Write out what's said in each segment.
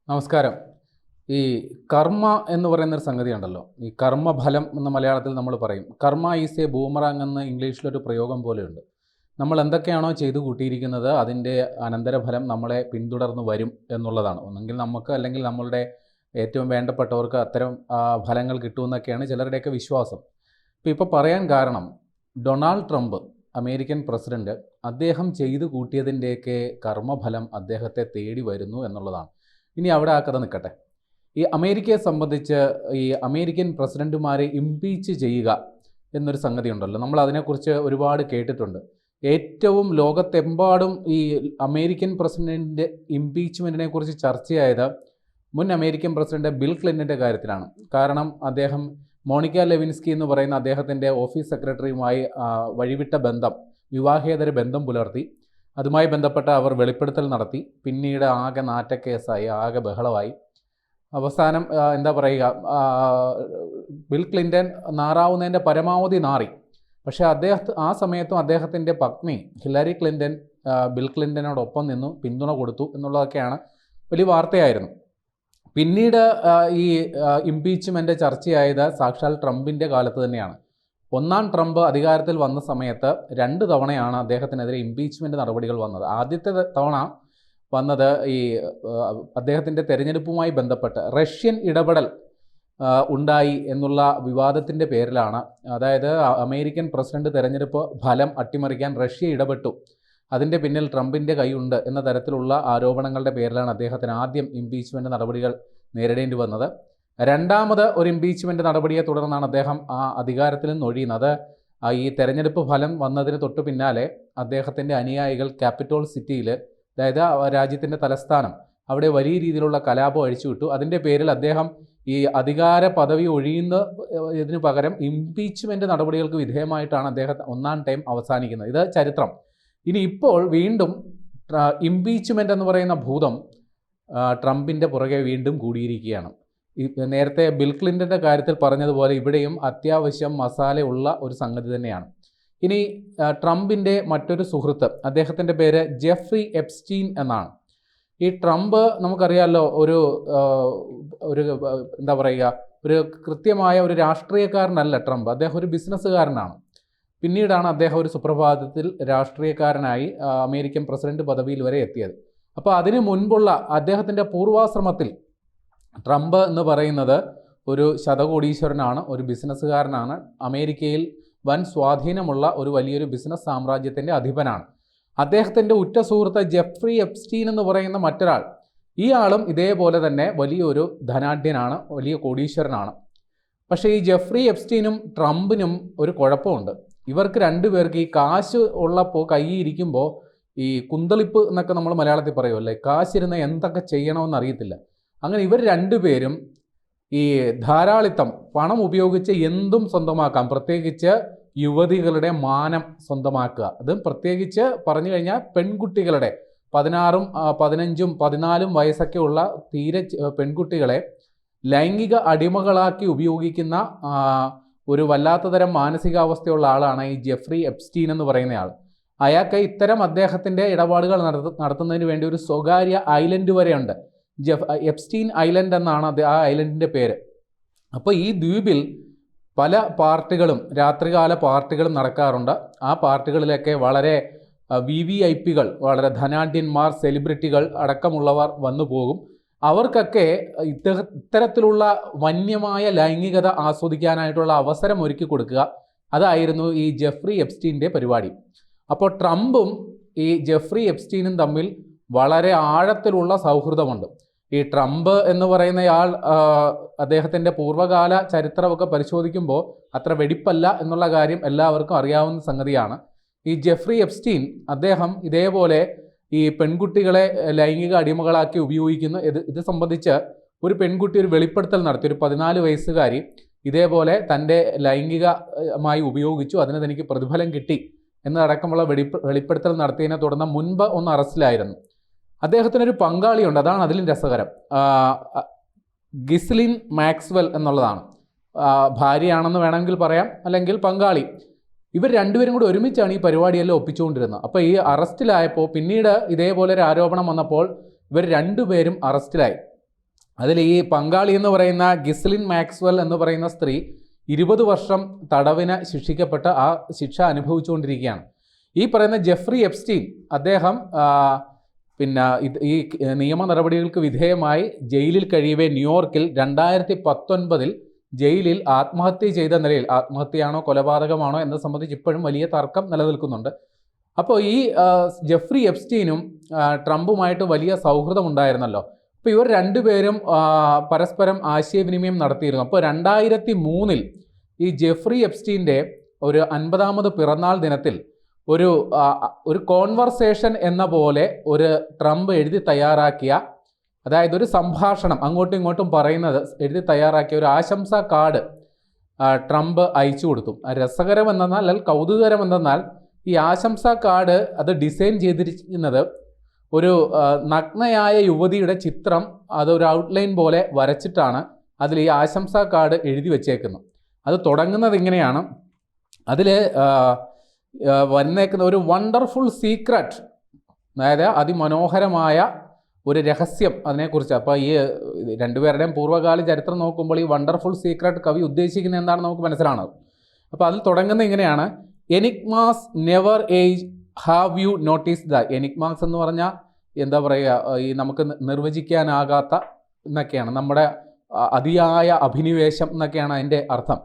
നമസ്കാരം. ഈ കർമ്മ എന്ന് പറയുന്നൊരു സംഗതി ഉണ്ടല്ലോ. ഈ കർമ്മഫലം എന്ന് മലയാളത്തിൽ നമ്മൾ പറയും. കർമ്മ ഈസ് എ ബൂമറാങ് എന്ന് ഇംഗ്ലീഷിലൊരു പ്രയോഗം പോലെയുണ്ട്. നമ്മൾ എന്തൊക്കെയാണോ ചെയ്തു കൂട്ടിയിരിക്കുന്നത് അതിൻ്റെ അനന്തരഫലം നമ്മളെ പിന്തുടർന്ന് വരും എന്നുള്ളതാണ്. ഒന്നെങ്കിൽ നമുക്ക്, അല്ലെങ്കിൽ നമ്മളുടെ ഏറ്റവും വേണ്ടപ്പെട്ടവർക്ക് അത്തരം ഫലങ്ങൾ കിട്ടുമെന്നൊക്കെയാണ് ചിലരുടെയൊക്കെ വിശ്വാസം. ഇപ്പോൾ പറയാൻ കാരണം, ഡൊണാൾഡ് ട്രംപ്, അമേരിക്കൻ പ്രസിഡന്റ്, അദ്ദേഹം ചെയ്തു കൂട്ടിയതിൻ്റെയൊക്കെ കർമ്മഫലം അദ്ദേഹത്തെ തേടി വരുന്നു എന്നുള്ളതാണ്. ഇനി അവിടെ ആ കഥ നിൽക്കട്ടെ. ഈ അമേരിക്കയെ സംബന്ധിച്ച് ഈ അമേരിക്കൻ പ്രസിഡന്റുമാരെ ഇംപീച്ച് ചെയ്യുക എന്നൊരു സംഗതി ഉണ്ടല്ലോ. നമ്മൾ അതിനെക്കുറിച്ച് ഒരുപാട് കേട്ടിട്ടുണ്ട്. ഏറ്റവും ലോകത്തെമ്പാടും ഈ അമേരിക്കൻ പ്രസിഡന്റിൻ്റെ ഇംപീച്ച്മെൻറ്റിനെ കുറിച്ച് ചർച്ചയായത് മുൻ അമേരിക്കൻ പ്രസിഡന്റ് ബിൽ ക്ലിൻ്റൻ്റെ കാര്യത്തിലാണ്. കാരണം അദ്ദേഹം മോണിക്ക ലെവിൻസ്കി എന്ന് പറയുന്ന അദ്ദേഹത്തിൻ്റെ ഓഫീസ് സെക്രട്ടറിയുമായി വഴിവിട്ട ബന്ധം, വിവാഹേതര ബന്ധം പുലർത്തി. അതുമായി ബന്ധപ്പെട്ട അവർ വെളിപ്പെടുത്തൽ നടത്തി. പിന്നീട് ആകെ നാറ്റക്കേസായി, ആകെ ബഹളമായി. അവസാനം എന്താ പറയുക, ബിൽ ക്ലിൻ്റൺ നാറാവുന്നതിൻ്റെ പരമാവധി നാറി. പക്ഷേ ആ സമയത്തും അദ്ദേഹത്തിൻ്റെ പത്നി ഹില്ലരി ക്ലിൻ്റൺ ബിൽ ക്ലിൻ്റനോടൊപ്പം നിന്നു, പിന്തുണ കൊടുത്തു എന്നുള്ളതൊക്കെയാണ് വലിയ വാർത്തയായിരുന്നു. പിന്നീട് ഈ ഇംപീച്ച്മെൻ്റ് ചർച്ചയായത് സാക്ഷാൽ ട്രംപിൻ്റെ കാലത്ത് തന്നെയാണ്. ഒന്നാം ട്രംപ് അധികാരത്തിൽ വന്ന സമയത്ത് 2 തവണയാണ് അദ്ദേഹത്തിനെതിരെ ഇംപീച്ച്മെൻറ്റ് നടപടികൾ വന്നത്. ആദ്യത്തെ തവണ വന്നത് ഈ അദ്ദേഹത്തിൻ്റെ തെരഞ്ഞെടുപ്പുമായി ബന്ധപ്പെട്ട് റഷ്യൻ ഇടപെടൽ ഉണ്ടായി എന്നുള്ള വിവാദത്തിൻ്റെ പേരിലാണ്. അതായത് അമേരിക്കൻ പ്രസിഡന്റ് തെരഞ്ഞെടുപ്പ് ഫലം അട്ടിമറിക്കാൻ റഷ്യ ഇടപെട്ടു, അതിൻ്റെ പിന്നിൽ ട്രംപിൻ്റെ കൈയുണ്ട് എന്ന തരത്തിലുള്ള ആരോപണങ്ങളുടെ പേരിലാണ് അദ്ദേഹത്തിന് ആദ്യം ഇംപീച്ച്മെൻറ്റ് നടപടികൾ നേരിടേണ്ടി വന്നത്. രണ്ടാമത് ഒരു ഇംപീച്ച്മെൻറ്റ് നടപടിയെ തുടർന്നാണ് അദ്ദേഹം ആ അധികാരത്തിൽ നിന്ന് ഒഴിയുന്നത്. ഈ തെരഞ്ഞെടുപ്പ് ഫലം വന്നതിന് തൊട്ടു പിന്നാലെ അദ്ദേഹത്തിൻ്റെ അനുയായികൾ ക്യാപിറ്റോൾ സിറ്റിയിൽ, അതായത് രാജ്യത്തിൻ്റെ തലസ്ഥാനം, അവിടെ വലിയ രീതിയിലുള്ള കലാപം അഴിച്ചുവിട്ടു. അതിൻ്റെ പേരിൽ അദ്ദേഹം ഈ അധികാര പദവി ഒഴിയുന്നതിന് പകരം ഇംപീച്ച്മെൻറ്റ് നടപടികൾക്ക് വിധേയമായിട്ടാണ് അദ്ദേഹം ഒന്നാം ടൈം അവസാനിക്കുന്നത്. ഇത് ചരിത്രം. ഇനി ഇപ്പോൾ വീണ്ടും ഇംപീച്ച്മെൻ്റ് എന്ന് പറയുന്ന ഭൂതം ട്രംപിൻ്റെ പുറകെ വീണ്ടും കൂടിയിരിക്കുകയാണ്. നേരത്തെ ബിൽ ക്ലിൻ്റൻ്റെ കാര്യത്തിൽ പറഞ്ഞതുപോലെ ഇവിടെയും അത്യാവശ്യം മസാലയുള്ള ഒരു സംഗതി തന്നെയാണ്. ഇനി ട്രംപിൻ്റെ മറ്റൊരു സുഹൃത്ത്, അദ്ദേഹത്തിൻ്റെ പേര് ജെഫ്രി എപ്സ്റ്റീൻ എന്നാണ്. ഈ ട്രംപ് നമുക്കറിയാമല്ലോ, ഒരു എന്താ പറയുക, ഒരു കൃത്യമായ ഒരു രാഷ്ട്രീയക്കാരനല്ല ട്രംപ്. അദ്ദേഹം ഒരു ബിസിനസ്സുകാരനാണ്. പിന്നീടാണ് അദ്ദേഹം ഒരു സുപ്രഭാതത്തിൽ രാഷ്ട്രീയക്കാരനായി അമേരിക്കൻ പ്രസിഡന്റ് പദവിയിൽ വരെ എത്തിയത്. അപ്പോൾ അതിനു മുൻപുള്ള അദ്ദേഹത്തിൻ്റെ പൂർവാശ്രമത്തിൽ ട്രംപ് എന്ന് പറയുന്നത് ഒരു ശതകോടീശ്വരനാണ്, ഒരു ബിസിനസ്സുകാരനാണ്, അമേരിക്കയിൽ വൻ സ്വാധീനമുള്ള ഒരു വലിയൊരു ബിസിനസ് സാമ്രാജ്യത്തിൻ്റെ അധിപനാണ്. അദ്ദേഹത്തിൻ്റെ ഉറ്റ സുഹൃത്ത് ജെഫ്രി എപ്സ്റ്റീൻ എന്ന് പറയുന്ന മറ്റൊരാൾ, ഈ ആളും ഇതേപോലെ തന്നെ വലിയൊരു ധനാഢ്യനാണ്, വലിയ കോടീശ്വരനാണ്. പക്ഷേ ഈ ജെഫ്രി എപ്സ്റ്റീനും ട്രംപിനും ഒരു കുഴപ്പമുണ്ട്. ഇവർക്ക് രണ്ടുപേർക്ക് ഈ കാശ് ഉള്ളപ്പോൾ, കയ്യിൽ ഇരിക്കുമ്പോൾ ഈ കുന്തളിപ്പ് എന്നൊക്കെ നമ്മൾ മലയാളത്തിൽ പറയുമല്ലേ, കാശിരുന്ന് എന്തൊക്കെ ചെയ്യണമെന്ന് അറിയത്തില്ല. അങ്ങനെ ഇവർ രണ്ടുപേരും ഈ ധാരാളിത്തം, പണം ഉപയോഗിച്ച് എന്തും സ്വന്തമാക്കാം, പ്രത്യേകിച്ച് യുവതികളുടെ മാനം സ്വന്തമാക്കുക. അതും പ്രത്യേകിച്ച് പറഞ്ഞു കഴിഞ്ഞാൽ പെൺകുട്ടികളുടെ 16, 15, 14 വയസ്സൊക്കെ ഉള്ള തീരെ പെൺകുട്ടികളെ ലൈംഗിക അടിമകളാക്കി ഉപയോഗിക്കുന്ന ഒരു വല്ലാത്ത തരം മാനസികാവസ്ഥയുള്ള ആളാണ് ഈ ജെഫ്രി എപ്സ്റ്റീൻ എന്ന് പറയുന്നയാൾ. അയാൾക്ക് ഇത്തരം അദ്ദേഹത്തിൻ്റെ ഇടപാടുകൾ നടത്തുന്നതിന് വേണ്ടി ഒരു സ്വകാര്യ ഐലൻഡ് വരെയുണ്ട്. എപ്സ്റ്റീൻ ഐലൻഡ് എന്നാണ് ആ ഐലൻഡിൻ്റെ പേര്. അപ്പോൾ ഈ ദ്വീപിൽ പല പാർട്ടികളും, രാത്രികാല പാർട്ടികളും നടക്കാറുണ്ട്. ആ പാർട്ടികളിലൊക്കെ വളരെ VVIPകൾ, വളരെ ധനാഢ്യന്മാർ, സെലിബ്രിറ്റികൾ അടക്കമുള്ളവർ വന്നു പോകും. അവർക്കൊക്കെ ഇത്തരത്തിലുള്ള വന്യമായ ലൈംഗികത ആസ്വദിക്കാനായിട്ടുള്ള അവസരം ഒരുക്കി കൊടുക്കുക, അതായിരുന്നു ഈ ജെഫ്രി എപ്സ്റ്റീൻ്റെ പരിപാടി. അപ്പോൾ ട്രംപും ഈ ജെഫ്രി എപ്സ്റ്റീനും തമ്മിൽ വളരെ ആഴത്തിലുള്ള സൗഹൃദമുണ്ട്. ഈ ട്രംപ് എന്ന് പറയുന്നയാൾ അദ്ദേഹത്തിൻ്റെ പൂർവ്വകാല ചരിത്രമൊക്കെ പരിശോധിക്കുമ്പോൾ അത്ര വെടിപ്പല്ല എന്നുള്ള കാര്യം എല്ലാവർക്കും അറിയാവുന്ന സംഗതിയാണ്. ഈ ജെഫ്രി എപ്സ്റ്റീൻ, അദ്ദേഹം ഇതേപോലെ ഈ പെൺകുട്ടികളെ ലൈംഗിക അടിമകളാക്കി ഉപയോഗിക്കുന്നു. ഇത് സംബന്ധിച്ച് ഒരു പെൺകുട്ടി ഒരു വെളിപ്പെടുത്തൽ നടത്തി. ഒരു 14 വയസ്സുകാരി ഇതേപോലെ തൻ്റെ ലൈംഗികമായി ഉപയോഗിച്ചു, അതിന് തനിക്ക് പ്രതിഫലം കിട്ടി എന്നതടക്കമുള്ള വെളിപ്പെടുത്തൽ നടത്തിയതിനെ തുടർന്ന് മുൻപ് ഒന്ന് അറസ്റ്റിലായിരുന്നു. അദ്ദേഹത്തിനൊരു പങ്കാളിയുണ്ട്, അതാണ് അതിലും രസകരം. ഗിസ്ലിൻ മാക്സ്വെൽ എന്നുള്ളതാണ് ഭാര്യയാണെന്ന് വേണമെങ്കിൽ പറയാം, അല്ലെങ്കിൽ പങ്കാളി. ഇവർ രണ്ടുപേരും കൂടി ഒരുമിച്ചാണ് ഈ പരിപാടിയെല്ലാം ഒപ്പിച്ചുകൊണ്ടിരുന്നത്. അപ്പോൾ ഈ അറസ്റ്റിലായപ്പോൾ, പിന്നീട് ഇതേപോലെ ഒരു ആരോപണം വന്നപ്പോൾ ഇവർ രണ്ടുപേരും അറസ്റ്റിലായി. അതിൽ ഈ പങ്കാളി എന്ന് പറയുന്ന ഗിസ്ലിൻ മാക്സ്വെൽ എന്ന് പറയുന്ന സ്ത്രീ 20 വർഷം തടവിന് ശിക്ഷിക്കപ്പെട്ട ആ ശിക്ഷ അനുഭവിച്ചുകൊണ്ടിരിക്കുകയാണ്. ഈ പറയുന്ന ജെഫ്രി എപ്സ്റ്റീൻ അദ്ദേഹം പിന്നെ ഈ നിയമ നടപടികൾക്ക് വിധേയമായി ജയിലിൽ കഴിയവേ ന്യൂയോർക്കിൽ 2019 ജയിലിൽ ആത്മഹത്യ ചെയ്ത നിലയിൽ, ആത്മഹത്യയാണോ കൊലപാതകമാണോ എന്നത് സംബന്ധിച്ച് ഇപ്പോഴും വലിയ തർക്കം നിലനിൽക്കുന്നുണ്ട്. അപ്പോൾ ഈ ജെഫ്രി എപ്സ്റ്റീനും ട്രംപുമായിട്ട് വലിയ സൗഹൃദം ഉണ്ടായിരുന്നല്ലോ. അപ്പോൾ ഇവർ രണ്ടുപേരും പരസ്പരം ആശയവിനിമയം നടത്തിയിരുന്നു. അപ്പോൾ 2003 ഈ ജെഫ്രി എപ്സ്റ്റീൻ്റെ ഒരു 50ാമത് പിറന്നാൾ ദിനത്തിൽ ഒരു കോൺവെർസേഷൻ എന്ന പോലെ ഒരു ട്രംപ് എഴുതി തയ്യാറാക്കിയ, അതായത് ഒരു സംഭാഷണം അങ്ങോട്ടും ഇങ്ങോട്ടും പറയുന്നത് എഴുതി തയ്യാറാക്കിയ ഒരു ആശംസാ കാർഡ് ട്രംപ് അയച്ചു കൊടുത്തു. രസകരമെന്നാൽ അല്ലെങ്കിൽ കൗതുകകരമെന്നാൽ ഈ ആശംസാ കാർഡ് അത് ഡിസൈൻ ചെയ്തിരിക്കുന്നത് ഒരു നഗ്നയായ യുവതിയുടെ ചിത്രം അതൊരു ഔട്ട്ലൈൻ പോലെ വരച്ചിട്ടാണ് അതിൽ ഈ ആശംസാ കാർഡ് എഴുതി വച്ചേക്കുന്നത്. അത് തുടങ്ങുന്നത് ഇങ്ങനെയാണ്. അതിൽ വന്നേക്കുന്ന ഒരു വണ്ടർഫുൾ സീക്രട്ട്, അതായത് അതിമനോഹരമായ ഒരു രഹസ്യം അതിനെക്കുറിച്ച്. അപ്പോൾ ഈ രണ്ടുപേരുടെയും പൂർവ്വകാല ചരിത്രം നോക്കുമ്പോൾ ഈ വണ്ടർഫുൾ സീക്രട്ട് കവി ഉദ്ദേശിക്കുന്നത് എന്താണെന്ന് നമുക്ക് മനസ്സിലാണത്. അപ്പോൾ അതിൽ തുടങ്ങുന്നത് ഇങ്ങനെയാണ്: enigmas never age, have you notice the. Enigmas എന്ന് പറഞ്ഞാൽ എന്താ പറയുക, ഈ നമുക്ക് നിർവചിക്കാനാകാത്ത എന്നൊക്കെയാണ്, നമ്മുടെ അതിയായ അഭിനിവേശം എന്നൊക്കെയാണ് അതിൻ്റെ അർത്ഥം.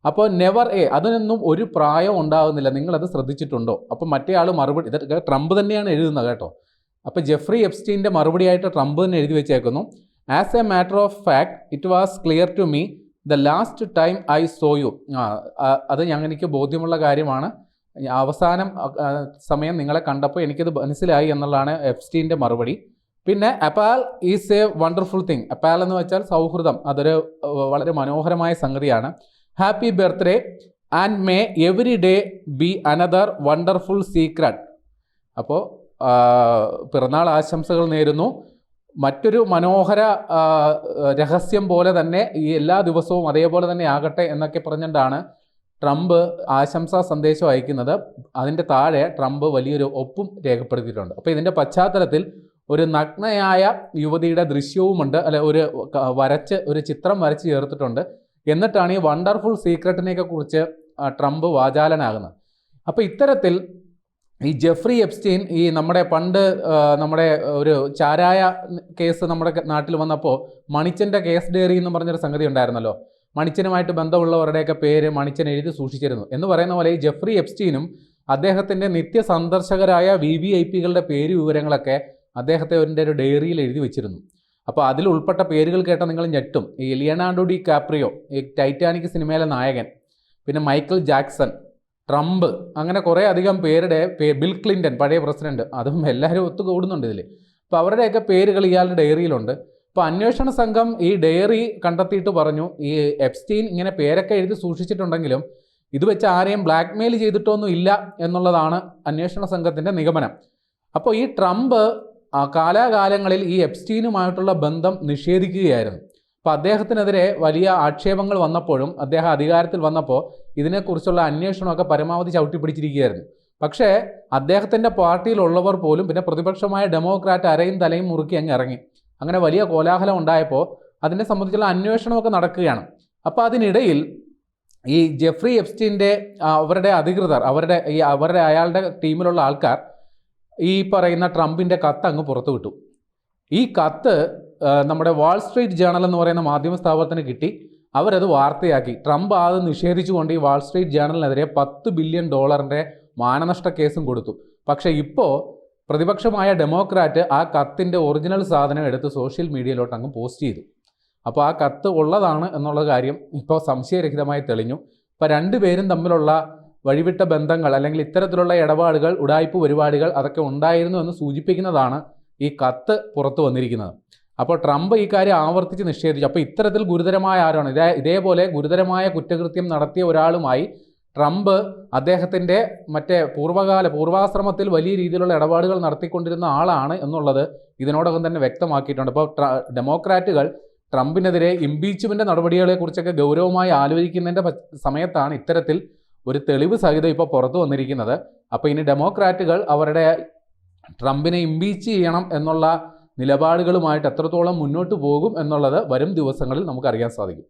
അപ്പോൾ നെവർ അതിനൊന്നും ഒരു പ്രായം ഉണ്ടാകുന്നില്ല, നിങ്ങളത് ശ്രദ്ധിച്ചിട്ടുണ്ടോ? അപ്പോൾ മറ്റേ ആൾ മറുപടി, ഇതൊക്കെ ട്രംപ് തന്നെയാണ് എഴുതുന്നത് കേട്ടോ. അപ്പോൾ ജെഫ്രി എപ്സ്റ്റീൻ്റെ മറുപടിയായിട്ട് ട്രംപ് തന്നെ എഴുതി വെച്ചേക്കുന്നു: as a matter of fact it was clear to me the last time I saw you. അത് എനിക്ക് ബോധ്യമുള്ള കാര്യമാണ്, അവസാനം സമയം നിങ്ങളെ കണ്ടപ്പോൾ എനിക്കത് മനസ്സിലായി എന്നുള്ളതാണ് എപ്സ്റ്റീൻ്റെ മറുപടി. പിന്നെ അപ്പാൽ ഈസ് എ വണ്ടർഫുൾ തിങ്. അപ്പാൽ എന്ന് വെച്ചാൽ സൗഹൃദം, അതൊരു വളരെ മനോഹരമായ സംഗതിയാണ്. Happy birthday and may every day B another wonderful secret. അപ്പോൾ പിറന്നാൾ ആശംസകൾ നേരുന്നു, മറ്റൊരു മനോഹര രഹസ്യം പോലെ തന്നെ ഈ എല്ലാ ദിവസവും അതേപോലെ തന്നെ ആകട്ടെ എന്നൊക്കെ പറഞ്ഞുകൊണ്ടാണ് ട്രംപ് ആശംസാ സന്ദേശം അയക്കുന്നത്. അതിൻ്റെ താഴെ ട്രംപ് വലിയൊരു ഒപ്പും രേഖപ്പെടുത്തിയിട്ടുണ്ട്. അപ്പോൾ ഇതിൻ്റെ പശ്ചാത്തലത്തിൽ ഒരു നഗ്നയായ യുവതിയുടെ ദൃശ്യവുമുണ്ട്, ഒരു ചിത്രം വരച്ച് ചേർത്തിട്ടുണ്ട്. എന്നിട്ടാണ് ഈ വണ്ടർഫുൾ സീക്രട്ടിനെയൊക്കെ കുറിച്ച് ട്രംപ് വാചാലനാകുന്നത്. അപ്പോൾ ഇത്തരത്തിൽ ഈ ജെഫ്രി എപ്സ്റ്റീൻ ഈ നമ്മുടെ ഒരു ചാരായ കേസ് നമ്മുടെ നാട്ടിൽ വന്നപ്പോൾ മണിച്ചൻ്റെ കേസ് ഡയറി എന്ന് പറഞ്ഞൊരു സംഗതി ഉണ്ടായിരുന്നല്ലോ. മണിച്ചനുമായിട്ട് ബന്ധമുള്ളവരുടെയൊക്കെ പേര് മണിച്ചൻ എഴുതി സൂക്ഷിച്ചിരുന്നു എന്ന് പറയുന്ന പോലെ ഈ ജെഫ്രി എപ്സ്റ്റീനും അദ്ദേഹത്തിൻ്റെ നിത്യ സന്ദർശകരായ VVIPകളുടെ പേര് വിവരങ്ങളൊക്കെ അദ്ദേഹത്തിൻ്റെ ഒരു ഡയറിയിൽ എഴുതി വെച്ചിരുന്നു. അപ്പോൾ അതിൽ ഉൾപ്പെട്ട പേരുകൾ കേട്ടാൽ നിങ്ങൾ ഞെട്ടും. ഈ ലിയനാർഡോ ഡി കാപ്രിയോ, ഈ ടൈറ്റാനിക് സിനിമയിലെ നായകൻ, പിന്നെ മൈക്കിൾ ജാക്സൺ, ട്രംപ്, അങ്ങനെ കുറേ അധികം പേരുടെ ബിൽ ക്ലിൻ്റൺ പഴയ പ്രസിഡന്റ്, അതും എല്ലാവരും ഒത്തുകൂടുന്നുണ്ട് ഇതിൽ. അപ്പോൾ അവരുടെയൊക്കെ പേരുകൾ ഇയാളുടെ ഡയറിയിലുണ്ട്. അപ്പോൾ അന്വേഷണ സംഘം ഈ ഡയറി കണ്ടെത്തിയിട്ട് പറഞ്ഞു, ഈ എപ്സ്റ്റീൻ ഇങ്ങനെ പേരൊക്കെ എഴുതി സൂക്ഷിച്ചിട്ടുണ്ടെങ്കിലും ഇത് വെച്ച് ആരെയും ബ്ലാക്ക് മെയിൽ ചെയ്തിട്ടൊന്നും ഇല്ല എന്നുള്ളതാണ് അന്വേഷണ സംഘത്തിൻ്റെ നിഗമനം. അപ്പോൾ ഈ ട്രംപ് കാലാകാലങ്ങളിൽ ഈ എപ്സ്റ്റീനുമായിട്ടുള്ള ബന്ധം നിഷേധിക്കുകയായിരുന്നു. അപ്പോൾ അദ്ദേഹത്തിനെതിരെ വലിയ ആക്ഷേപങ്ങൾ വന്നപ്പോഴും അദ്ദേഹം അധികാരത്തിൽ വന്നപ്പോൾ ഇതിനെക്കുറിച്ചുള്ള അന്വേഷണമൊക്കെ പരമാവധി ചവിട്ടിപ്പിടിച്ചിരിക്കുകയായിരുന്നു. പക്ഷേ അദ്ദേഹത്തിൻ്റെ പാർട്ടിയിലുള്ളവർ പോലും, പിന്നെ പ്രതിപക്ഷമായ ഡെമോക്രാറ്റ് അരയും തലയും മുറുക്കി അങ്ങ് ഇറങ്ങി. അങ്ങനെ വലിയ കോലാഹലം ഉണ്ടായപ്പോൾ അതിനെ സംബന്ധിച്ചുള്ള അന്വേഷണമൊക്കെ നടക്കുകയാണ്. അപ്പോൾ അതിനിടയിൽ ഈ ജെഫ്രി എപ്സ്റ്റീൻ്റെ അവരുടെ അധികൃതർ, അയാളുടെ ടീമിലുള്ള ആൾക്കാർ ഈ പറയുന്ന ട്രംപിൻ്റെ കത്ത് അങ്ങ് പുറത്തു വിട്ടു. ഈ കത്ത് നമ്മുടെ വാൾ സ്ട്രീറ്റ് ജേണൽ എന്ന് പറയുന്ന മാധ്യമ സ്ഥാപനത്തിന് കിട്ടി. അവരത് വാർത്തയാക്കി. ട്രംപ് അത് നിഷേധിച്ചുകൊണ്ട് ഈ വാൾ സ്ട്രീറ്റ് ജേണലിനെതിരെ $10 ബില്യൺ മാനനഷ്ട കേസും കൊടുത്തു. പക്ഷേ ഇപ്പോൾ പ്രതിപക്ഷമായ ഡെമോക്രാറ്റ് ആ കത്തിൻ്റെ ഒറിജിനൽ സാധനം എടുത്ത് സോഷ്യൽ മീഡിയയിലോട്ട് അങ്ങ് പോസ്റ്റ് ചെയ്തു. അപ്പോൾ ആ കത്ത് ഉള്ളതാണ് എന്നുള്ള കാര്യം ഇപ്പോൾ സംശയരഹിതമായി തെളിഞ്ഞു. ഇപ്പോൾ രണ്ടുപേരും തമ്മിലുള്ള വഴിവിട്ട ബന്ധങ്ങൾ അല്ലെങ്കിൽ ഇത്തരത്തിലുള്ള ഇടപാടുകൾ, ഉടായ്പ പരിപാടികൾ അതൊക്കെ ഉണ്ടായിരുന്നു എന്ന് സൂചിപ്പിക്കുന്നതാണ് ഈ കത്ത് പുറത്തു വന്നിരിക്കുന്നത്. അപ്പോൾ ട്രംപ് ഈ കാര്യം ആവർത്തിച്ച് നിഷേധിച്ചു. അപ്പോൾ ഇത്തരത്തിൽ ഗുരുതരമായ ആരാണ് ഇതേപോലെ ഗുരുതരമായ കുറ്റകൃത്യം നടത്തിയ ഒരാളുമായി ട്രംപ് അദ്ദേഹത്തിൻ്റെ മറ്റേ പൂർവാശ്രമത്തിൽ വലിയ രീതിയിലുള്ള ഇടപാടുകൾ നടത്തിക്കൊണ്ടിരുന്ന ആളാണ് എന്നുള്ളത് ഇതിനോടകം തന്നെ വ്യക്തമാക്കിയിട്ടുണ്ട്. അപ്പോൾ ഡെമോക്രാറ്റുകൾ ട്രംപിനെതിരെ ഇംപീച്ച്മെൻ്റ് നടപടികളെക്കുറിച്ചൊക്കെ ഗൗരവമായി ആലോചിക്കുന്നതിൻ്റെ സമയത്താണ് ഇത്തരത്തിൽ ഒരു തെളിവ് സഹിതം ഇപ്പോൾ പുറത്തു വന്നിരിക്കുന്നത്. അപ്പോൾ ഇനി ഡെമോക്രാറ്റുകൾ അവരുടെ ട്രംപിനെ ഇംപീച്ച് ചെയ്യണം എന്നുള്ള നിലപാടുകളുമായിട്ട് എത്രത്തോളം മുന്നോട്ട് പോകും എന്നുള്ളത് വരും ദിവസങ്ങളിൽ നമുക്കറിയാൻ സാധിക്കും.